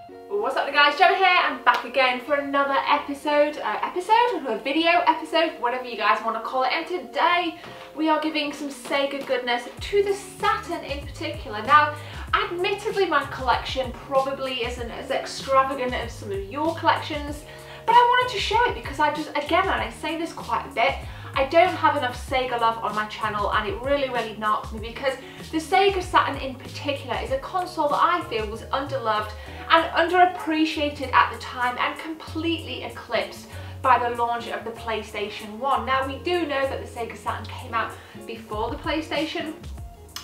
What's up guys, Gemma here. I'm back again for another a video episode, whatever you guys want to call it. And today we are giving some Sega goodness to the Saturn in particular. Now, admittedly my collection probably isn't as extravagant as some of your collections, but I wanted to show it because again, and I say this quite a bit, I don't have enough Sega love on my channel, and it really knocked me because the Sega Saturn in particular is a console that I feel was underloved and underappreciated at the time and completely eclipsed by the launch of the PlayStation 1. Now, we do know that the Sega Saturn came out before the PlayStation,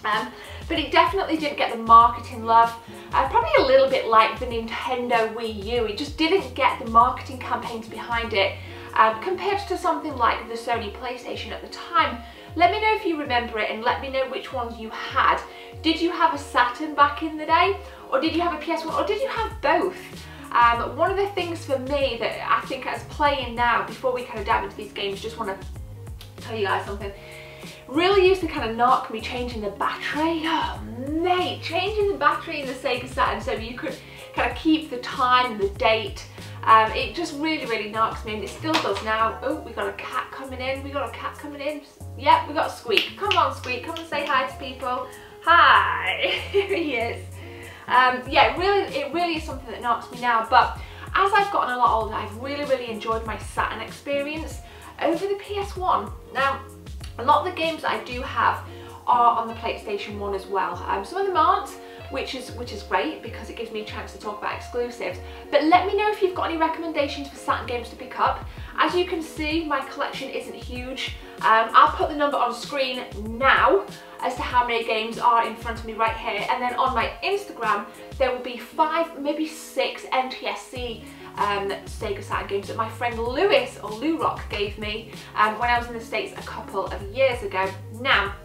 but it definitely didn't get the marketing love, probably a little bit like the Nintendo Wii U. It just didn't get the marketing campaigns behind it compared to something like the Sony PlayStation at the time. Let me know if you remember it and let me know which ones you had. Did you have a Saturn back in the day? Or did you have a PS1? Or did you have both? One of the things for me that I think as playing now, before we kind of dive into these games, just want to tell you guys something. Really used to kind of knock me changing the battery. Oh mate, changing the battery in the Sega Saturn so you could kind of keep the time and the date. It just really knocks me, and it still does now. Oh, we got a cat coming in. Yep, we got a Squeak. Come on, Squeak, come and say hi to people. Hi. Here he is. Yeah, it really is something that knocks me now, but as I've gotten a lot older, I've really enjoyed my Saturn experience over the PS1. Now, a lot of the games that I do have are on the PlayStation 1 as well. Some of them aren't, which is great because it gives me a chance to talk about exclusives. But let me know if you've got any recommendations for Saturn games to pick up. As you can see, my collection isn't huge. I'll put the number on screen now as to how many games are in front of me right here, and then on my Instagram there will be 5, maybe 6 NTSC Sega Saturn games that my friend Lewis, or Lou Rock, gave me when I was in the States a couple of years ago. Now,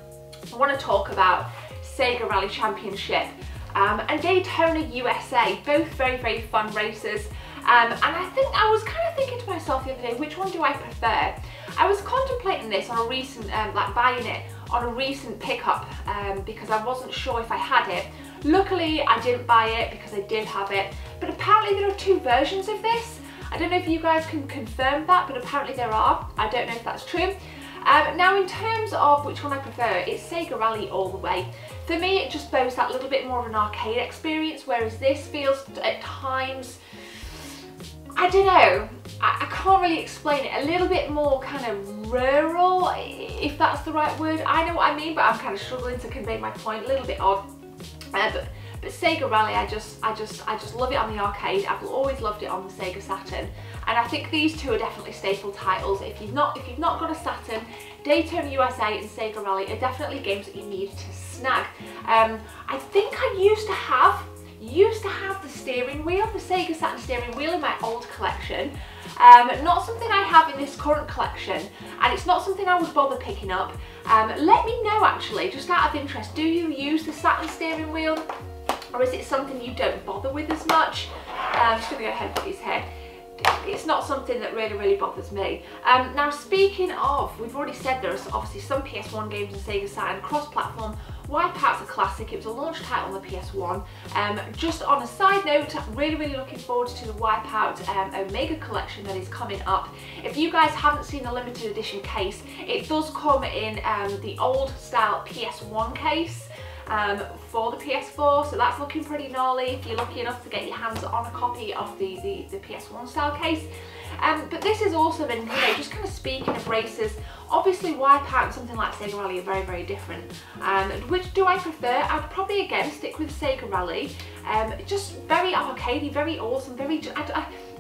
I want to talk about Sega Rally Championship and Daytona USA, both very fun races. And I was kind of thinking to myself the other day, which one do I prefer? I was contemplating this on a recent, like buying it on a recent pickup because I wasn't sure if I had it. Luckily, I didn't buy it because I did have it, but apparently there are 2 versions of this. I don't know if you guys can confirm that, but apparently there are. I don't know if that's true. Now, in terms of which one I prefer, it's Sega Rally all the way. For me, it just boasts that little bit more of an arcade experience, whereas this feels at times, I don't know, I can't really explain it, a little bit more kind of rural, if that's the right word. I know what I mean, but I'm kind of struggling to convey my point, a little bit odd. But Sega Rally, I just love it on the arcade. I've always loved it on the Sega Saturn, and I think these 2 are definitely staple titles. If you've not got a Saturn, Daytona USA and Sega Rally are definitely games that you need to snag. I think I used to have the steering wheel, the Sega Saturn steering wheel in my old collection. Not something I have in this current collection, and it's not something I would bother picking up. Let me know actually, just out of interest, do you use the Saturn steering wheel, or is it something you don't bother with as much? I'm just going to go ahead and put his head. It's not something that really bothers me. Now, speaking of, we've already said there's obviously some PS1 games in Sega Saturn cross-platform. Wipeout's a classic. It was a launch title on the PS1. Just on a side note, really looking forward to the Wipeout Omega collection that is coming up. If you guys haven't seen the limited edition case, it does come in the old style PS1 case for the PS4, so that's looking pretty gnarly if you're lucky enough to get your hands on a copy of the PS1 style case. But this is awesome, and you know, just kind of speaking of races, obviously Wipeout and something like Sega Rally are very different. Which do I prefer? I'd probably again stick with Sega Rally. Just very arcadey, very awesome,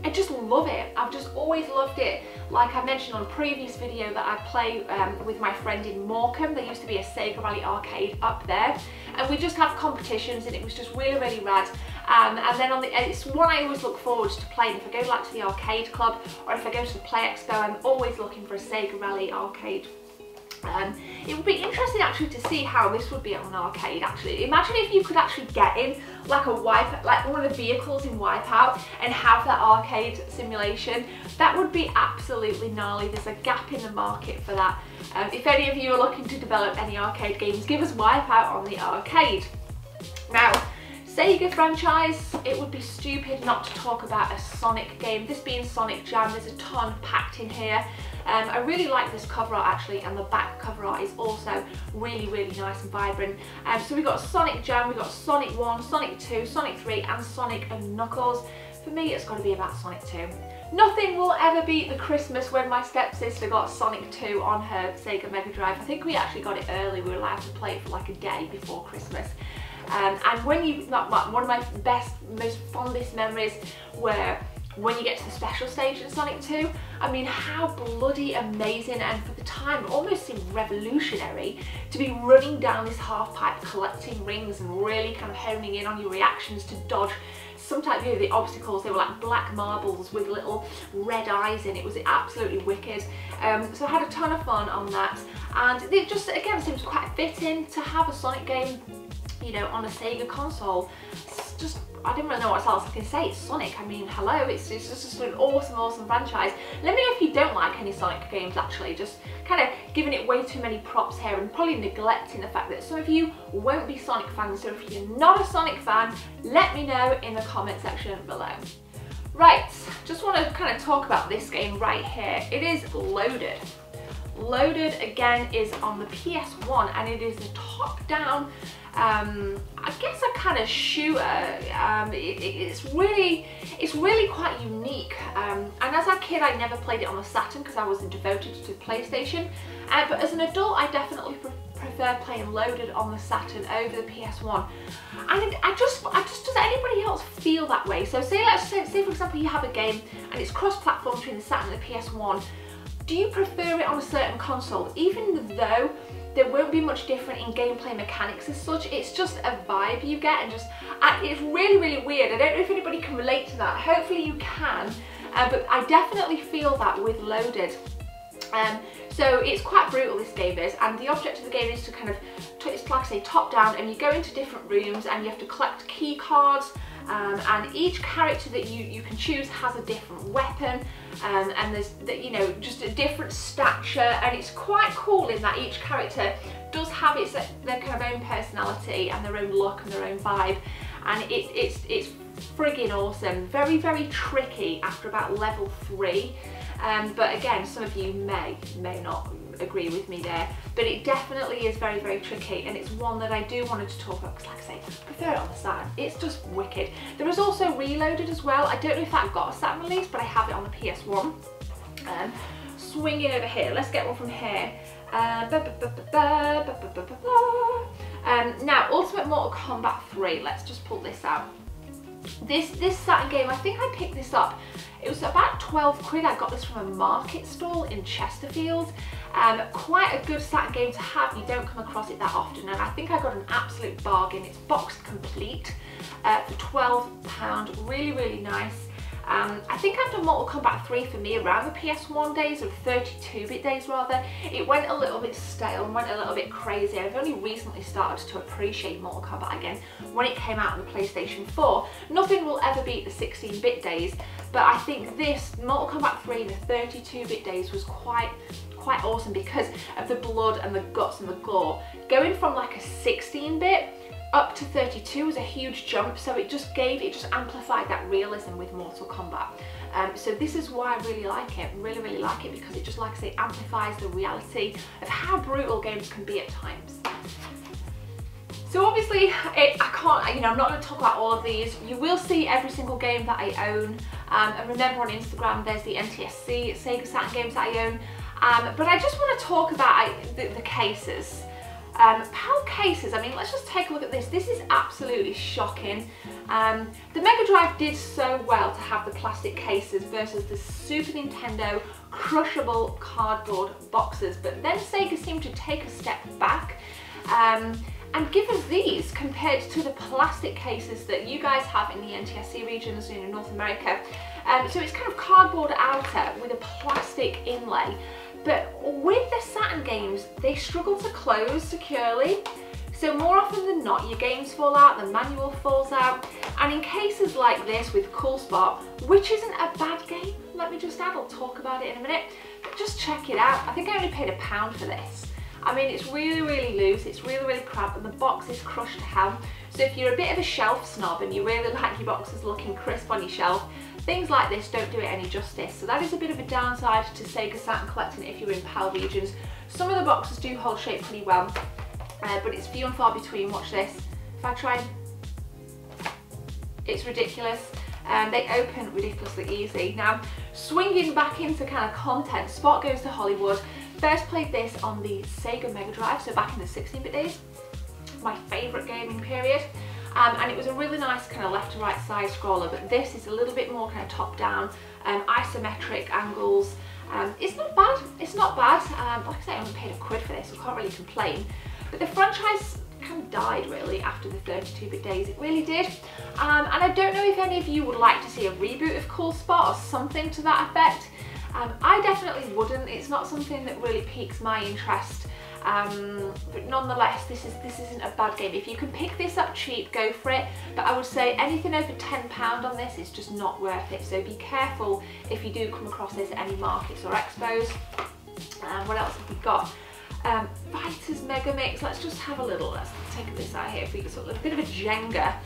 I just love it. I've just always loved it. Like I mentioned on a previous video that I play with my friend in Morecambe, there used to be a Sega Rally arcade up there, and we just have competitions, and it was just really rad. And then it's one I always look forward to playing. If I go like to the arcade club, or if I go to the Play Expo, I'm always looking for a Sega Rally arcade. It would be interesting actually to see how this would be on an arcade actually. Imagine if you could actually get in like one of the vehicles in Wipeout and have that arcade simulation. That would be absolutely gnarly. There's a gap in the market for that. If any of you are looking to develop any arcade games, give us Wipeout on the arcade. Now, Sega franchise, it would be stupid not to talk about a Sonic game. This being Sonic Jam, there's a ton packed in here. I really like this cover art actually, and the back cover art is also really, really nice and vibrant. So we've got Sonic Jam, we've got Sonic 1, Sonic 2, Sonic 3 and Sonic and Knuckles. For me, it's got to be about Sonic 2. Nothing will ever beat the Christmas when my stepsister got Sonic 2 on her Sega Mega Drive. I think we actually got it early, we were allowed to play it for like a day before Christmas. And one of my most fondest memories were when you get to the special stage in Sonic 2. I mean, how bloody amazing, and for the time almost seemed revolutionary to be running down this half pipe collecting rings and really kind of honing in on your reactions to dodge sometimes, you know, the obstacles. They were like black marbles with little red eyes in. It was absolutely wicked. So I had a ton of fun on that, and it just again seems quite fitting to have a Sonic game, you know, on a Sega console. It's just, I didn't really know what else I can say. It's Sonic. I mean, hello, it's just an awesome franchise. Let me know if you don't like any Sonic games actually, just kind of giving it way too many props here and probably neglecting the fact that some of you won't be Sonic fans. So if you're not a Sonic fan, let me know in the comment section below. Right, just want to kind of talk about this game right here. It is Loaded. Loaded again is on the PS1, and it is a top-down, I guess a kind of shooter. It's really quite unique. And as a kid, I never played it on the Saturn because I wasn't devoted to PlayStation. But as an adult, I definitely prefer playing Loaded on the Saturn over the PS1. And I just does anybody else feel that way? So say for example you have a game and it's cross-platform between the Saturn and the PS1. Do you prefer it on a certain console, even though there won't be much different in gameplay mechanics as such? It's just a vibe you get, and it's really weird. I don't know if anybody can relate to that. Hopefully you can, but I definitely feel that with Loaded. So it's quite brutal, this game is, and the object of the game is to kind of, it's like I say, top down, and you go into different rooms and you have to collect key cards. And each character that you can choose has a different weapon, and there's, you know, just a different stature, and it's quite cool in that each character does have their kind of own personality and their own look and their own vibe, and it's friggin' awesome. Very tricky after about level 3, but again, some of you may not agree with me there, but it definitely is very tricky, and it's one that I do wanted to talk about because, like I say, I prefer it on the Saturn. It's just wicked. There is also Reloaded as well. I don't know if that got a Saturn release, but I have it on the PS1. Swinging over here, let's get one from here. Now, Ultimate Mortal Kombat 3. Let's just pull this out. This Saturn game, I think I picked this up. It was about 12 quid. I got this from a market stall in Chesterfield. Quite a good Saturn game to have. You don't come across it that often, and I think I got an absolute bargain. It's boxed complete for £12. Really nice. I think after Mortal Kombat 3 for me around the PS1 days, or 32-bit days rather, it went a little bit stale and went a little bit crazy. I've only recently started to appreciate Mortal Kombat again when it came out on the PlayStation 4. Nothing will ever beat the 16-bit days, but I think this Mortal Kombat 3 in the 32-bit days was quite awesome because of the blood and the guts and the gore. Going from like a 16-bit up to 32 was a huge jump, so it just amplified that realism with Mortal Kombat. So this is why I really like it, really like it, because it just, like I say, amplifies the reality of how brutal games can be at times. So obviously, I can't, you know, I'm not going to talk about all of these. You will see every single game that I own, and remember on Instagram there's the NTSC Sega Saturn games that I own, but I just want to talk about the cases. PAL cases, I mean, let's just take a look at this. This is absolutely shocking. The Mega Drive did so well to have the plastic cases versus the Super Nintendo crushable cardboard boxes, but then Sega seemed to take a step back and give us these compared to the plastic cases that you guys have in the NTSC regions in North America. So it's kind of cardboard outer with a plastic inlay. But with the Saturn games, they struggle to close securely. So more often than not, your games fall out, the manual falls out. And in cases like this with Cool Spot, which isn't a bad game, let me just add, I'll talk about it in a minute, but just check it out. I think I only paid £1 for this. I mean, it's really, really loose, it's really, really cramped, and the box is crushed to hell. So if you're a bit of a shelf snob and you really like your boxes looking crisp on your shelf, things like this don't do it any justice. So that is a bit of a downside to Sega Saturn Collecting if you're in PAL regions. Some of the boxes do hold shape pretty well, but it's few and far between. Watch this. If I try, it's ridiculous. They open ridiculously easy. Now, swinging back into kind of content, spot goes to Hollywood. First played this on the Sega Mega Drive, so back in the 16-bit days. My favourite gaming period. And it was a really nice kind of left to right side scroller, but this is a little bit more kind of top down, isometric angles. It's not bad, it's not bad. Like I say, I only paid £1 for this, so I can't really complain. But the franchise kind of died really after the 32-bit days, it really did. And I don't know if any of you would like to see a reboot of Cool Spot or something to that effect. I definitely wouldn't. It's not something that really piques my interest. But nonetheless, this isn't a bad game. If you can pick this up cheap, go for it. But I would say anything over £10 on this is just not worth it. So be careful if you do come across this at any markets or expos. What else have we got? Fighters Megamix. Let's just have a little. Let's take this out here. If we get sort of a bit of a Jenga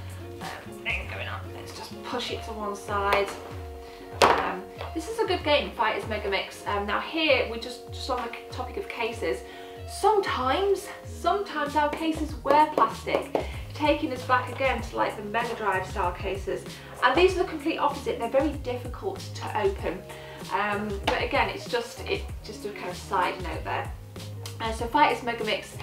thing going on. Let's just push it to one side. This is a good game, Fighters Megamix. Now here we're just on the topic of cases. Sometimes our cases were plastic, taking us back again to like the Mega Drive style cases, and these are the complete opposite. They're very difficult to open, but again, it's just a kind of side note there. So Fighters Megamix,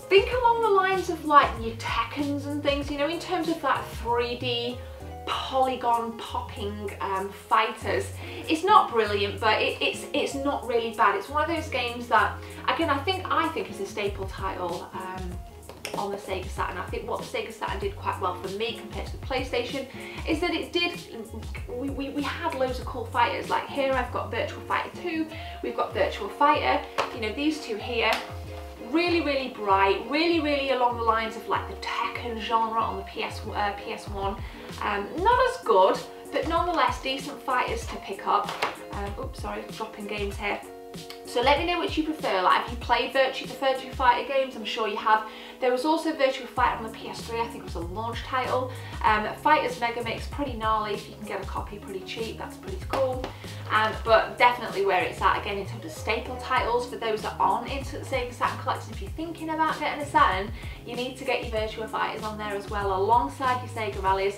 think along the lines of like your Tekkens and things, you know, in terms of that 3D polygon popping fighters. It's not brilliant, but it's not really bad. It's one of those games that, again, I think is a staple title on the Sega Saturn. I think what the Sega Saturn did quite well for me compared to the PlayStation is that it did, we had loads of cool fighters. Like here I've got Virtua Fighter 2, we've got Virtua Fighter, you know, these two here. Really, really bright, really along the lines of like the Tekken genre on the PS1. Not as good, but nonetheless decent fighters to pick up. Oops, sorry, dropping games here. So let me know which you prefer. Like, have you played the Virtua Fighter games? I'm sure you have. There was also Virtua Fighter on the PS3, I think it was a launch title. Fighters Megamix, pretty gnarly. If you can get a copy pretty cheap, that's pretty cool. But definitely where it's at, again, in terms of staple titles, for those that aren't into the Sega Saturn Collection, if you're thinking about getting a Saturn, you need to get your Virtua Fighters on there as well, alongside your Sega Rallies.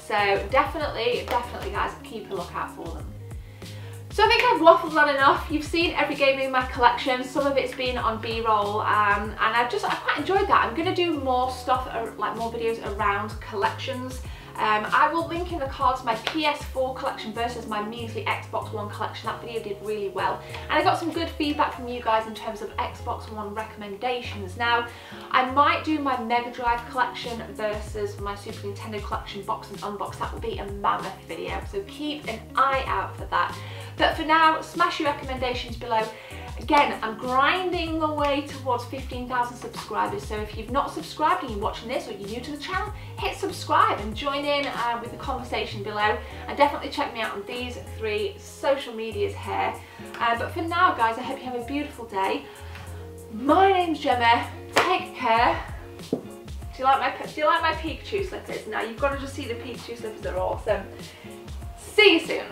So definitely guys, keep a lookout for them. So I think I've waffled on enough. You've seen every game in my collection. Some of it's been on B-roll, and I quite enjoyed that. I'm going to do more stuff, like more videos around collections. I will link in the cards my PS4 collection versus my measly Xbox One collection. That video did really well, and I got some good feedback from you guys in terms of Xbox One recommendations. Now, I might do my Mega Drive collection versus my Super Nintendo collection box and unbox. That will be a mammoth video, so keep an eye out for that. But for now, smash your recommendations below. Again, I'm grinding my way towards 15,000 subscribers, so if you've not subscribed and you're watching this or you're new to the channel, hit subscribe and join in with the conversation below, and definitely check me out on these 3 social medias here. But for now, guys, I hope you have a beautiful day. My name's Gemma. Take care. Do you like my Pikachu slippers? Now you've got to just see the Pikachu slippers, they're awesome. See you soon.